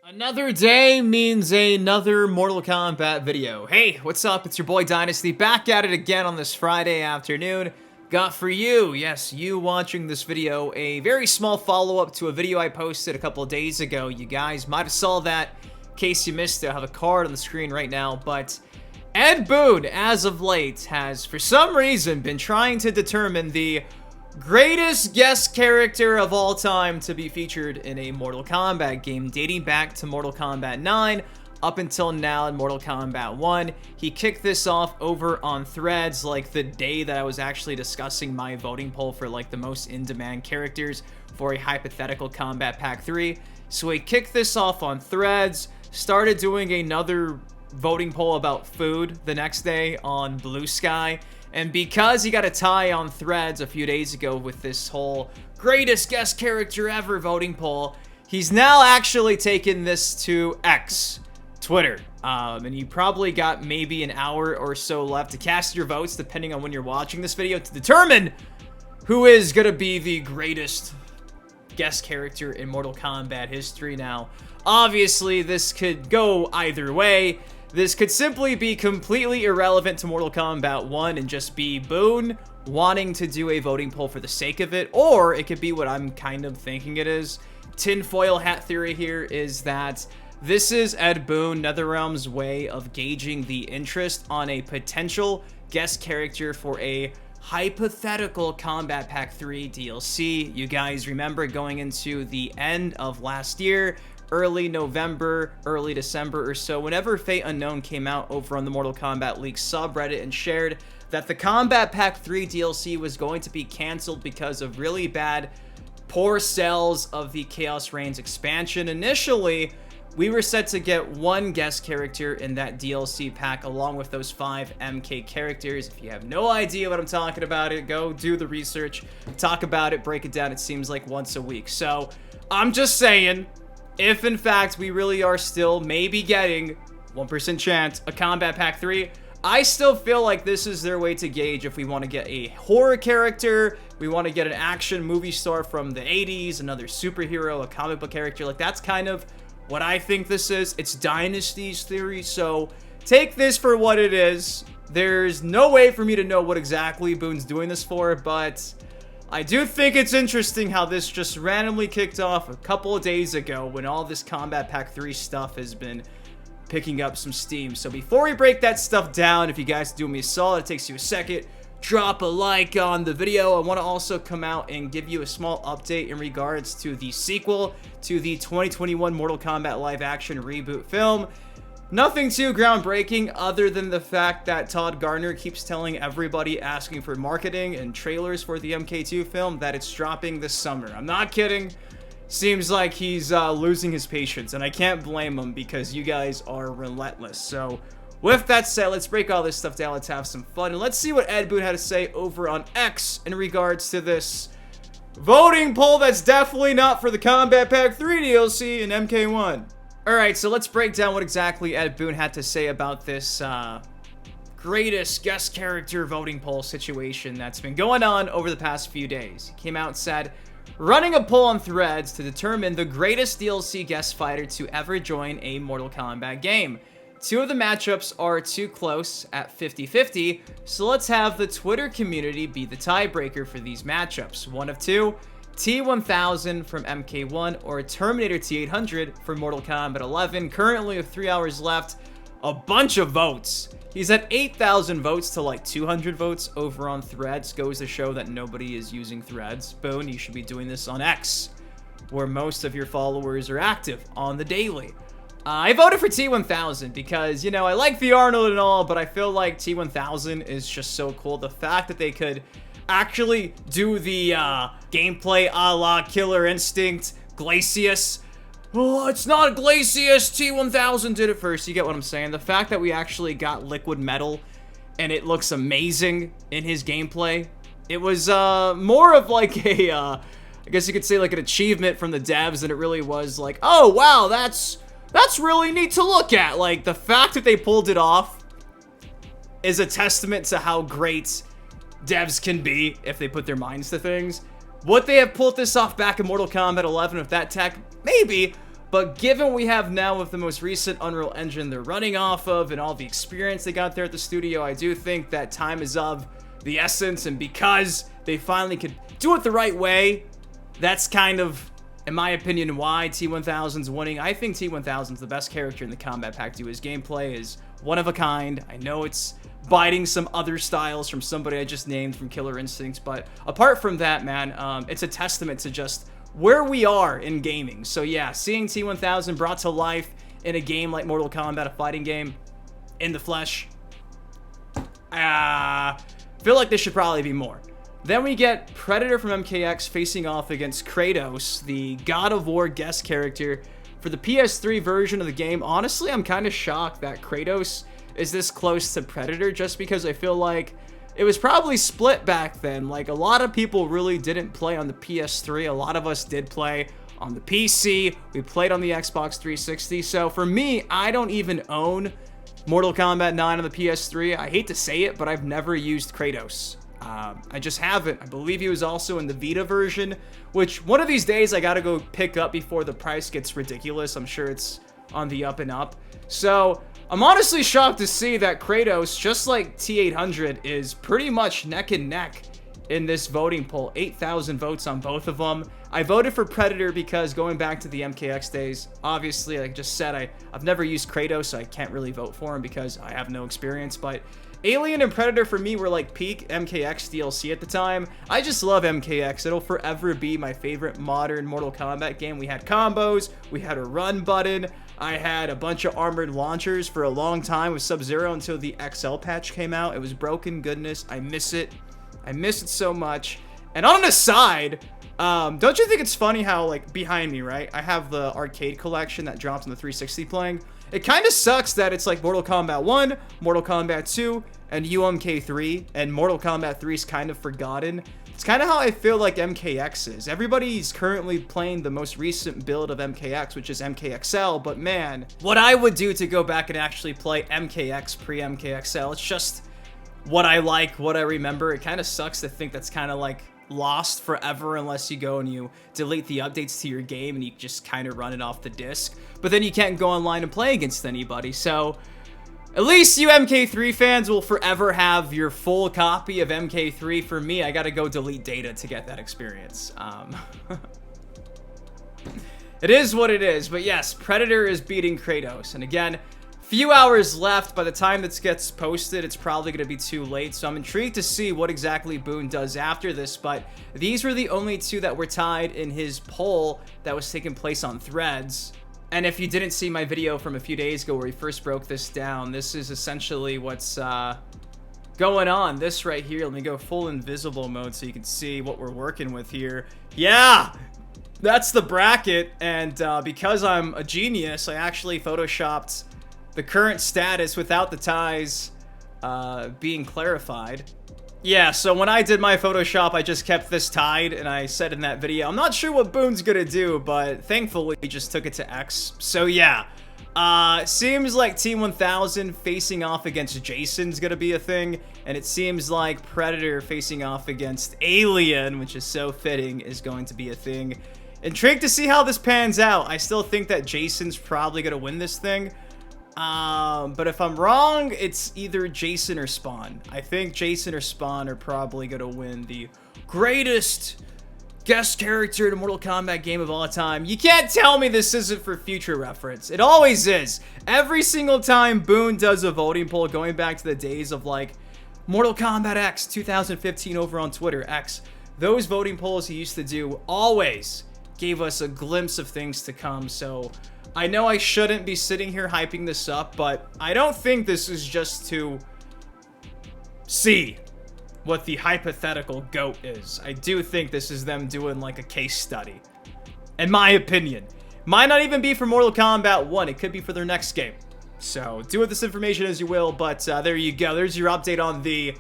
Another day means another Mortal Kombat video. Hey, what's up? It's your boy Dynasty, back at it again on this Friday afternoon. Got for you, yes, you watching this video, a very small follow-up to a video I posted a couple of days ago. You guys might have saw that. In case you missed it, I have a card on the screen right now, but Ed Boon, as of late, has for some reason been trying to determine the greatest guest character of all time to be featured in a Mortal Kombat game, dating back to Mortal Kombat 9 up until now in Mortal Kombat 1. He kicked this off over on Threads like the day that I was actually discussing my voting poll for like the most in-demand characters for a hypothetical Combat Pack 3. So he kicked this off on Threads, started doing another voting poll about food the next day on Blue Sky. And because he got a tie on Threads a few days ago with this whole greatest guest character ever voting poll, he's now actually taken this to X, Twitter. And you probably got maybe an hour or so left to cast your votes, depending on when you're watching this video, to determine who is going to be the greatest guest character in Mortal Kombat history. Now, obviously, this could go either way. This could simply be completely irrelevant to Mortal Kombat 1 and just be Boon wanting to do a voting poll for the sake of it, or it could be what I'm kind of thinking it is. Tinfoil hat theory here is that this is Ed Boon, NetherRealm's way of gauging the interest on a potential guest character for a hypothetical Combat Pack 3 DLC. You guys remember going into the end of last year, early November, early December or so, whenever Fate Unknown came out over on the Mortal Kombat League subreddit and shared that the Combat Pack 3 DLC was going to be canceled because of really bad, poor sales of the Chaos Reigns expansion. Initially, we were set to get one guest character in that DLC pack along with those 5 MK characters. If you have no idea what I'm talking about, go do the research, talk about it, break it down. It seems like once a week. So I'm just saying, if in fact we really are still maybe getting 1% chance a Combat Pack 3, I still feel like this is their way to gauge if we want to get a horror character, we want to get an action movie star from the 80s, another superhero, a comic book character. Like, that's kind of what I think this is. It's Dynasty's theory, so take this for what it is. There's no way for me to know what exactly Boon's doing this for, but I do think it's interesting how this just randomly kicked off a couple of days ago when all this Combat Pack 3 stuff has been picking up some steam. So before we break that stuff down, if you guys do me a solid, it takes you a second, drop a like on the video. I want to also come out and give you a small update in regards to the sequel to the 2021 Mortal Kombat live action reboot film. Nothing too groundbreaking other than the fact that Todd Garner keeps telling everybody asking for marketing and trailers for the MK2 film that it's dropping this summer. I'm not kidding. Seems like he's losing his patience, and I can't blame him because you guys are relentless. So with that said, let's break all this stuff down. Let's have some fun, and let's see what Ed Boon had to say over on X in regards to this voting poll that's definitely not for the Combat Pack 3 DLC in MK1. Alright, so let's break down what exactly Ed Boon had to say about this greatest guest character voting poll situation that's been going on over the past few days. He came out and said, running a poll on Threads to determine the greatest DLC guest fighter to ever join a Mortal Kombat game. 2 of the matchups are too close at 50-50, so let's have the Twitter community be the tiebreaker for these matchups. One of 2. T1000 from MK1 or Terminator T800 for Mortal Kombat 11. Currently with 3 hours left, a bunch of votes. He's at 8,000 votes to like 200 votes over on Threads. Goes to show that nobody is using Threads. Boon, you should be doing this on X, where most of your followers are active on the daily. I voted for T1000 because, you know, I like the Arnold and all, but I feel like T1000 is just so cool. The fact that they could actually do the gameplay a la Killer Instinct, Glacius. Oh, it's not Glacius, T1000 did it first. You get what I'm saying? The fact that we actually got liquid metal and it looks amazing in his gameplay. It was more of like a, I guess you could say like an achievement from the devs than it really was like, oh wow, that's really neat to look at. Like, the fact that they pulled it off is a testament to how great devs can be if they put their minds to things. Would they have pulled this off back in Mortal Kombat 11 with that tech? Maybe, But given we have now with the most recent Unreal Engine they're running off of and all the experience they got there at the studio, I do think that time is of the essence. And because they finally could do it the right way, that's kind of, in my opinion, why T1000's winning. I think T1000's the best character in the Combat Pack 2. His gameplay is one of a kind. I know it's biting some other styles from somebody I just named from Killer Instincts, but apart from that, man, it's a testament to just where we are in gaming. So yeah, seeing T1000 brought to life in a game like Mortal Kombat, a fighting game, in the flesh, feel like there should probably be more. Then we get Predator from MKX facing off against Kratos, the God of War guest character for the PS3 version of the game. Honestly, I'm kind of shocked that Kratos is this close to Predator, just because I feel like it was probably split back then. Like, a lot of people really didn't play on the PS3. A lot of us did play on the PC. We played on the Xbox 360. So for me, I don't even own Mortal Kombat 9 on the PS3. I hate to say it, but I've never used Kratos. I just haven't. I believe he was also in the Vita version, which one of these days I gotta go pick up before the price gets ridiculous. I'm sure it's on the up and up. So I'm honestly shocked to see that Kratos, just like T800, is pretty much neck and neck in this voting poll. 8,000 votes on both of them. I voted for Predator because going back to the MKX days, obviously, like I just said, I've never used Kratos, so I can't really vote for him because I have no experience, but Alien and Predator for me were like peak MKX DLC at the time. I just love MKX. It'll forever be my favorite modern Mortal Kombat game. We had combos, we had a run button, I had a bunch of armored launchers for a long time with Sub-Zero until the XL patch came out. It was broken goodness. I miss it. I miss it so much. And on an aside, don't you think it's funny how, like, behind me, right, I have the arcade collection that dropped on the 360 playing. It kind of sucks that it's like Mortal Kombat 1, Mortal Kombat 2, and MK3, and Mortal Kombat 3 is kind of forgotten. It's kind of how I feel like MKX is. Everybody's currently playing the most recent build of MKX, which is MKXL, but man, what I would do to go back and actually play MKX pre-MKXL, it's just what I like, what I remember. It kind of sucks to think that's kind of like lost forever unless you go and you delete the updates to your game and you just kind of run it off the disc. But then you can't go online and play against anybody. So at least you MK3 fans will forever have your full copy of MK3. For me, I gotta go delete data to get that experience. It is what it is. But yes, Predator is beating Kratos. And again, few hours left. By the time this gets posted, it's probably going to be too late. So I'm intrigued to see what exactly Boon does after this. But these were the only two that were tied in his poll that was taking place on Threads. And if you didn't see my video from a few days ago where we first broke this down, this is essentially what's going on. This right here, let me go full invisible mode so you can see what we're working with here. Yeah! That's the bracket. And because I'm a genius, I actually photoshopped the current status without the ties being clarified. Yeah, so when I did my Photoshop, I just kept this tied, and I said in that video, I'm not sure what Boon's gonna do, but thankfully he just took it to X. So yeah, seems like T1000 facing off against Jason's gonna be a thing, and it seems like Predator facing off against Alien, which is so fitting, is going to be a thing. Intrigued to see how this pans out. I still think that Jason's probably gonna win this thing. But if I'm wrong, it's either Jason or Spawn. I think Jason or Spawn are probably gonna win the greatest guest character in a Mortal Kombat game of all time. You can't tell me this isn't for future reference. It always is. Every single time Boon does a voting poll, going back to the days of like Mortal Kombat X 2015 over on Twitter, X, those voting polls he used to do always gave us a glimpse of things to come. So I know I shouldn't be sitting here hyping this up, but I don't think this is just to see what the hypothetical GOAT is. I do think this is them doing like a case study. In my opinion. Might not even be for Mortal Kombat 1. It could be for their next game. So do with this information as you will, but there you go. There's your update on the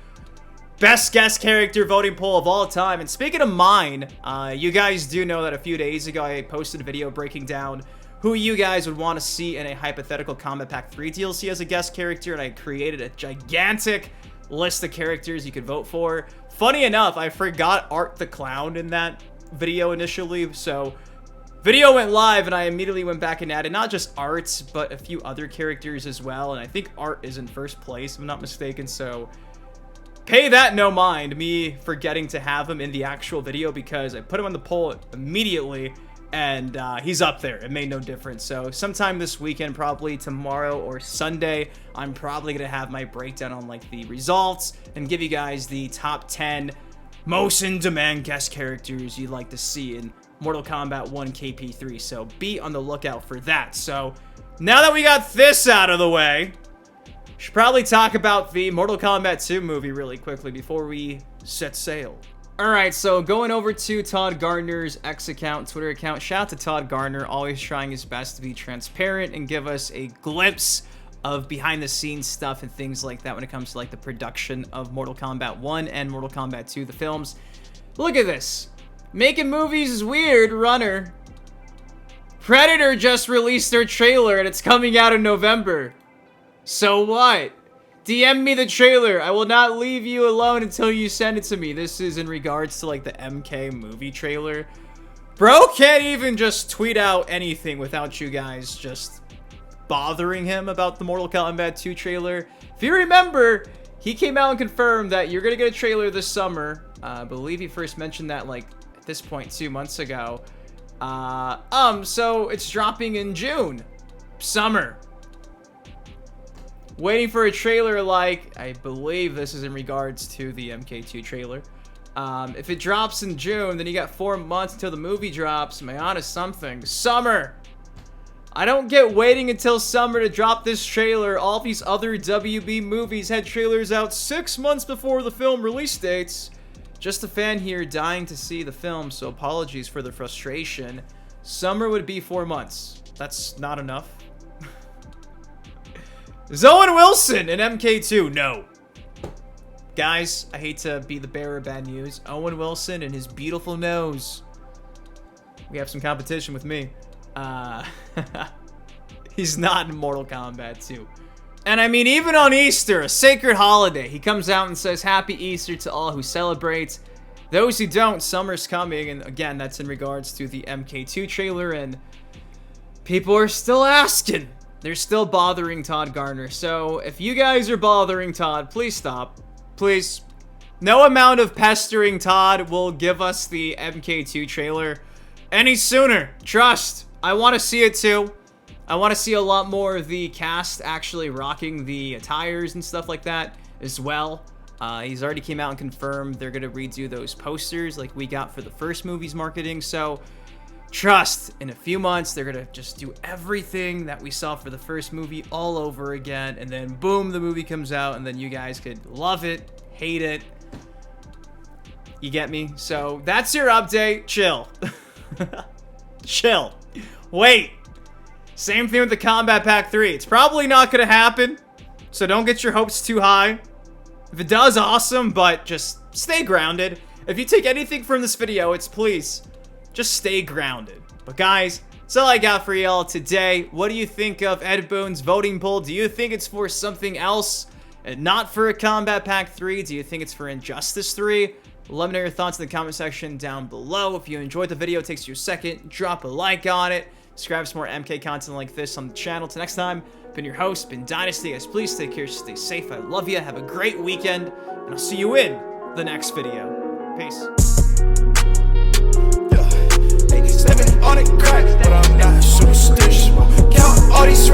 best guest character voting poll of all time. And speaking of mine, you guys do know that a few days ago I posted a video breaking down who you guys would want to see in a hypothetical Combat Pack 3 DLC as a guest character, and I created a gigantic list of characters you could vote for. Funny enough, I forgot Art the Clown in that video initially, so Video went live, and I immediately went back and added not just Art, but a few other characters as well. And I think Art is in first place, if I'm not mistaken. So pay that no mind, me forgetting to have him in the actual video, because I put him on the poll immediately, and he's up there. It made no difference. So sometime this weekend, probably tomorrow or Sunday, I'm probably gonna have my breakdown on like the results and give you guys the top 10 most in-demand guest characters you'd like to see in Mortal Kombat 1 KP3, so be on the lookout for that. So now that we got this out of the way, should probably talk about the Mortal Kombat 2 movie really quickly before we set sail. Alright, so going over to Todd Gardner's X account, Twitter account. Shout out to Todd Gardner, always trying his best to be transparent and give us a glimpse of behind the scenes stuff and things like that when it comes to like the production of Mortal Kombat 1 and Mortal Kombat 2, the films. Look at this. Making movies is weird, Runner. Predator just released their trailer and it's coming out in November. So what? DM me the trailer. I will not leave you alone until you send it to me. This is in regards to like the MK movie trailer. Bro can't even just tweet out anything without you guys just bothering him about the Mortal Kombat 2 trailer. If you remember, he came out and confirmed that you're gonna get a trailer this summer. I believe he first mentioned that like at this point 2 months ago. So it's dropping in June. Summer. Waiting for a trailer like, I believe this is in regards to the MK2 trailer. If it drops in June, then you got 4 months until the movie drops. Am I on to something? Summer! I don't get waiting until summer to drop this trailer. All these other WB movies had trailers out 6 months before the film release dates. Just a fan here dying to see the film, so apologies for the frustration. Summer would be 4 months. That's not enough. Is Owen Wilson in MK2? No. Guys, I hate to be the bearer of bad news. Owen Wilson and his beautiful nose. We have some competition with me. He's not in Mortal Kombat 2. And I mean, even on Easter, a sacred holiday, he comes out and says, Happy Easter to all who celebrate. Those who don't, summer's coming. And again, that's in regards to the MK2 trailer. And people are still asking. They're still bothering Todd Gardner. So if you guys are bothering Todd, please stop. Please. No amount of pestering Todd will give us the MK2 trailer any sooner. Trust. I want to see it too. I want to see a lot more of the cast actually rocking the attires and stuff like that as well. He's already came out and confirmed they're going to redo those posters like we got for the first movie's marketing. So trust, in a few months, they're going to just do everything that we saw for the first movie all over again. And then boom, the movie comes out and then you guys could love it, hate it. You get me? So that's your update. Chill. Chill. Wait. Same thing with the Combat Pack 3. It's probably not going to happen, so don't get your hopes too high. If it does, awesome, but just stay grounded. If you take anything from this video, it's please, just stay grounded. But guys, that's all I got for y'all today. What do you think of Ed Boon's voting poll? Do you think it's for something else and not for a Combat Pack 3? Do you think it's for Injustice 3? Let me know your thoughts in the comment section down below. If you enjoyed the video, it takes you a second, drop a like on it. Subscribe for more MK content like this on the channel. Till next time, been your host, been Dynasty. Guys, please take care, stay safe. I love you. Have a great weekend, and I'll see you in the next video. Peace. Living on a crack, but I'm not superstitious. Count all these